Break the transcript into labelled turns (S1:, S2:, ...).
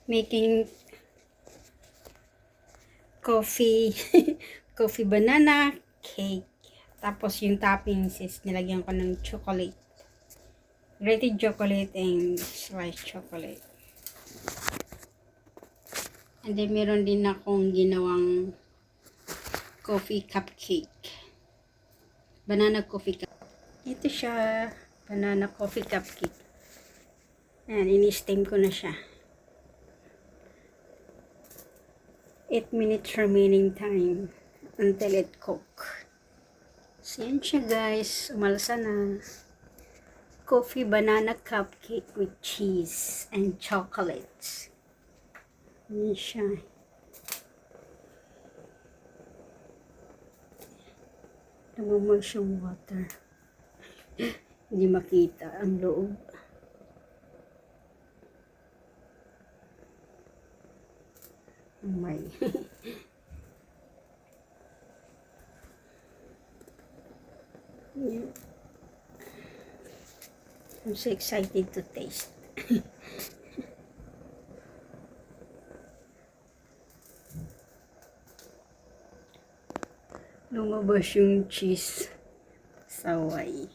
S1: Making coffee coffee banana cake. Tapos yung toppings is nilagyan ko ng chocolate. Grated chocolate and sliced chocolate. And then meron din akong ginawang coffee cupcake. Banana coffee cupcake. Ito siya, banana coffee cupcake. Ayan, ini-steam ko na siya. 8 minutes remaining time until it cook. So yan siya guys, umalsa na. Coffee banana cupcake with cheese and chocolates. Yan siya. Namumush yung water. Hindi makita ang loob. Oh my. Yeah. I'm so excited to taste. Lumabas yung cheese. Saway.